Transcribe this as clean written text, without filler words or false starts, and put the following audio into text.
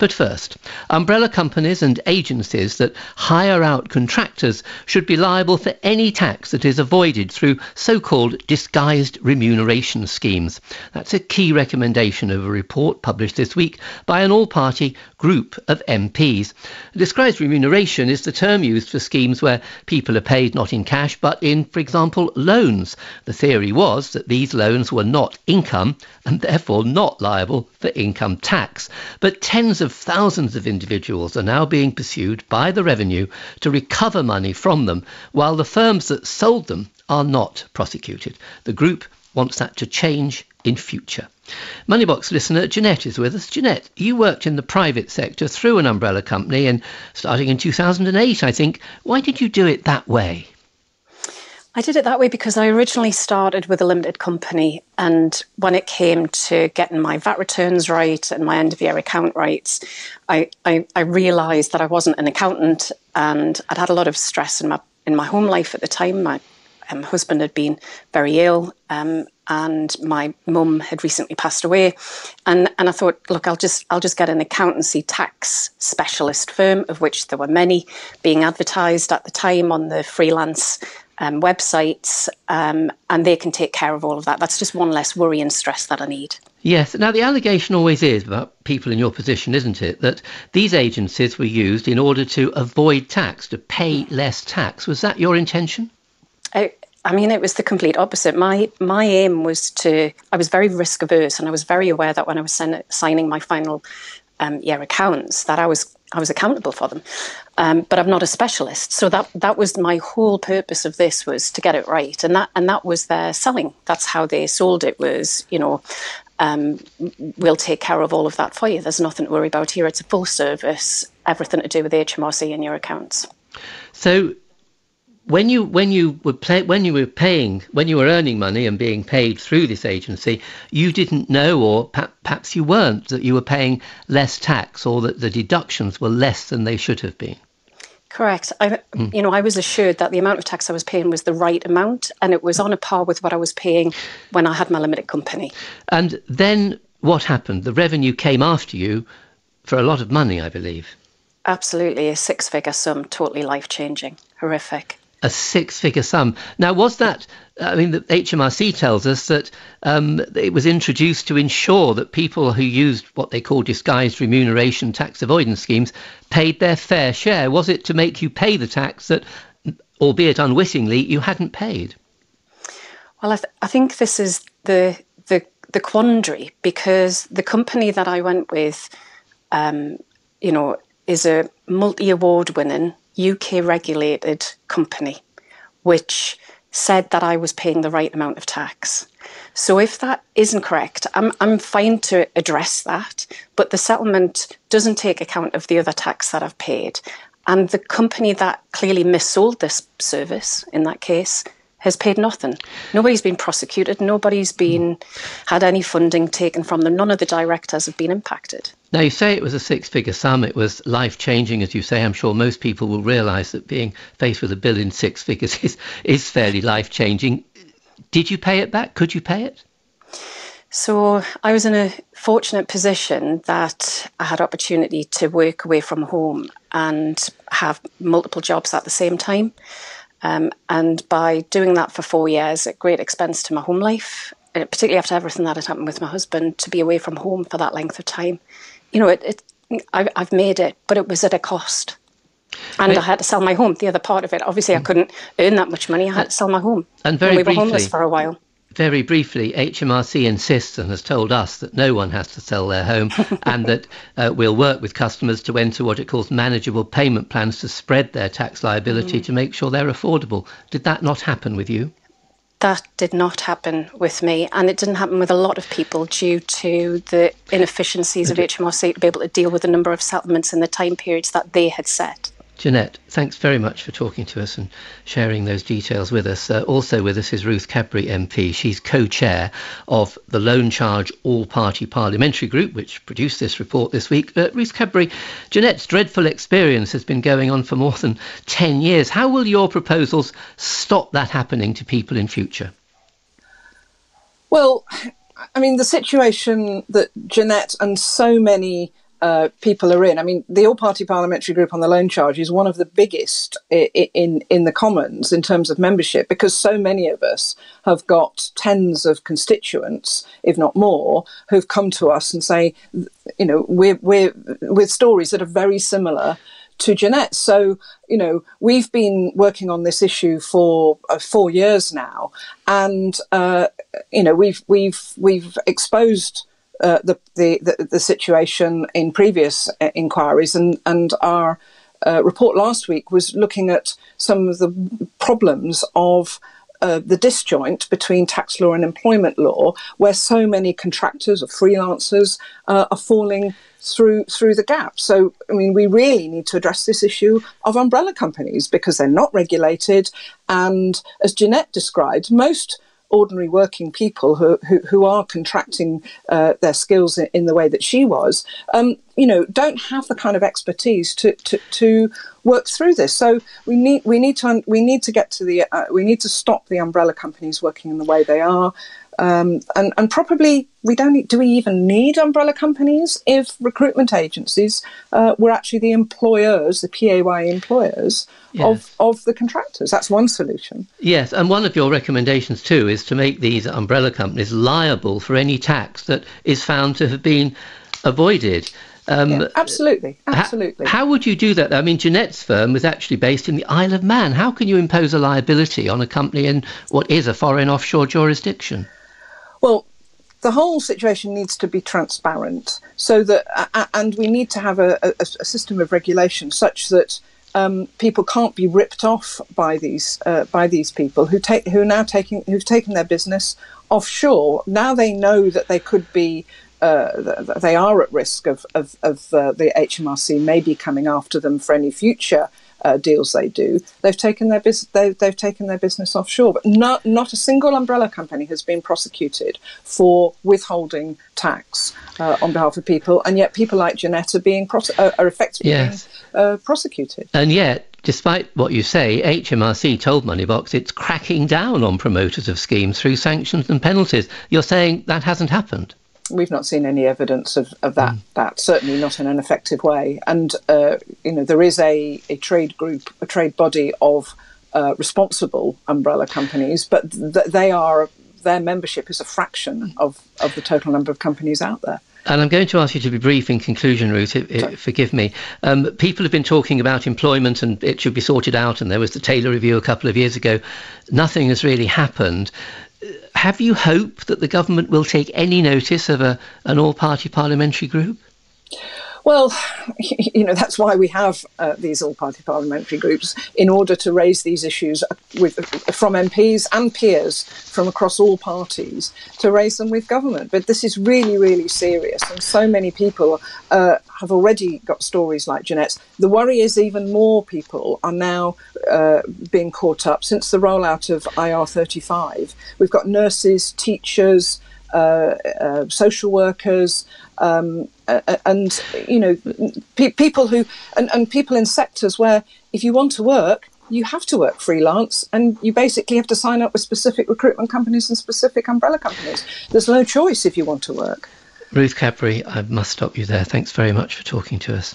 But first, umbrella companies and agencies that hire out contractors should be liable for any tax that is avoided through so-called disguised remuneration schemes. That's a key recommendation of a report published this week by an all-party group of MPs. Disguised remuneration is the term used for schemes where people are paid not in cash but in, for example, loans. The theory was that these loans were not income and therefore not liable for income tax. But tens of thousands of individuals are now being pursued by the revenue to recover money from them, while the firms that sold them are not prosecuted. The group wants that to change in future. Moneybox listener Jeanette is with us. Jeanette, you worked in the private sector through an umbrella company and starting in 2008, I think. Why did you do it that way? I did it that way because I originally started with a limited company, and when it came to getting my VAT returns right and my end-of-year account rights, I realised that I wasn't an accountant, and I'd had a lot of stress in my home life at the time. My husband had been very ill, and my mum had recently passed away, and I thought, look, I'll just get an accountancy tax specialist firm, of which there were many being advertised at the time on the freelance websites, and they can take care of all of that. That's just one less worry and stress that I need. Yes. Now, the allegation always is about people in your position, isn't it, that these agencies were used in order to avoid tax, to pay less tax. Was that your intention? I mean, it was the complete opposite. My aim was I was very risk averse, and I was very aware that when I was signing my final year accounts, that I was accountable for them. But I'm not a specialist. So that was my whole purpose of this, was to get it right. And that was their selling. That's how they sold it, was, we'll take care of all of that for you. There's nothing to worry about here. It's a full service, everything to do with HMRC and your accounts. So when you were earning money and being paid through this agency, you didn't know, or perhaps you weren't, that you were paying less tax, or that the deductions were less than they should have been. Correct. I was assured that the amount of tax I was paying was the right amount, and it was on a par with what I was paying when I had my limited company. And then what happened? The revenue came after you for a lot of money, I believe. Absolutely, a six-figure sum, totally life-changing, horrific. A six-figure sum. Now, was that, the HMRC tells us that it was introduced to ensure that people who used what they call disguised remuneration tax avoidance schemes paid their fair share. Was it to make you pay the tax that, albeit unwittingly, you hadn't paid? Well, I think this is the quandary, because the company that I went with, is a multi-award winning UK regulated company, which said that I was paying the right amount of tax. So if that isn't correct, I'm fine to address that, but the settlement doesn't take account of the other tax that I've paid. And the company that clearly missold this service, in that case, has paid nothing. Nobody's been prosecuted. Nobody's had any funding taken from them. None of the directors have been impacted. Now, you say it was a six-figure sum. It was life-changing, as you say. I'm sure most people will realise that being faced with a bill in six figures is fairly life-changing. Did you pay it back? Could you pay it? So I was in a fortunate position that I had opportunity to work away from home and have multiple jobs at the same time. And by doing that for 4 years at great expense to my home life, particularly after everything that had happened with my husband, to be away from home for that length of time, I've made it, but it was at a cost. And I had to sell my home, the other part of it. Obviously, I couldn't earn that much money. I had to sell my home. And very we briefly, were homeless for a while. Very briefly, HMRC insists and has told us that no one has to sell their home and that we'll work with customers to enter what it calls manageable payment plans to spread their tax liability to make sure they're affordable. Did that not happen with you? That did not happen with me, and it didn't happen with a lot of people due to the inefficiencies of HMRC to be able to deal with the number of settlements in the time periods that they had set. Jeanette, thanks very much for talking to us and sharing those details with us. Also with us is Ruth Cadbury MP. She's co-chair of the Loan Charge All-Party Parliamentary Group, which produced this report this week. Ruth Cadbury, Jeanette's dreadful experience has been going on for more than 10 years. How will your proposals stop that happening to people in future? Well, the situation that Jeanette and so many people are in. I mean, the all-party parliamentary group on the loan charge is one of the biggest in the Commons in terms of membership, because so many of us have got tens of constituents, if not more, who've come to us and say, you know, we're with stories that are very similar to Jeanette. So, you know, we've been working on this issue for 4 years now, and you know, we've exposed the situation in previous inquiries, and our report last week was looking at some of the problems of the disjoint between tax law and employment law, where so many contractors or freelancers are falling through the gap. So, I mean, we really need to address this issue of umbrella companies, because they're not regulated, and as Jeanette described, most ordinary working people who are contracting their skills in the way that she was, you know, don't have the kind of expertise to work through this. So we need to get to the we need to stop the umbrella companies working in the way they are. And probably do we even need umbrella companies if recruitment agencies were actually the employers, the PAYE employers, yes, of the contractors? That's one solution. Yes, and one of your recommendations too is to make these umbrella companies liable for any tax that is found to have been avoided. Yeah, absolutely. How would you do that? I mean, Jeanette's firm was actually based in the Isle of Man. How can you impose a liability on a company in what is a foreign offshore jurisdiction? Well, the whole situation needs to be transparent, so that, and we need to have a system of regulation such that people can't be ripped off by these people who've taken their business offshore. Now they know that they could be. They are at risk of the HMRC maybe coming after them for any future deals they do. They've taken their business offshore, but not a single umbrella company has been prosecuted for withholding tax on behalf of people, and yet people like Jeanette are effectively yes, being prosecuted. And yet, despite what you say, HMRC told Moneybox it's cracking down on promoters of schemes through sanctions and penalties. You're saying that hasn't happened? We've not seen any evidence of that, certainly not in an effective way. And, you know, there is a trade group, a trade body of responsible umbrella companies, but their membership is a fraction of the total number of companies out there. And I'm going to ask you to be brief in conclusion, Ruth, forgive me. People have been talking about employment and it should be sorted out, and there was the Taylor Review a couple of years ago. Nothing has really happened. Have you hope that the government will take any notice of an all-party parliamentary group? Well, you know, that's why we have these all-party parliamentary groups, in order to raise these issues from MPs and peers from across all parties, to raise them with government. But this is really, really serious, and so many people have already got stories like Jeanette's. The worry is even more people are now being caught up since the rollout of IR35. We've got nurses, teachers, social workers, and you know, people who and people in sectors where if you want to work, you have to work freelance, and you basically have to sign up with specific recruitment companies and specific umbrella companies. There's no choice if you want to work. Ruth Cadbury, I must stop you there. Thanks very much for talking to us.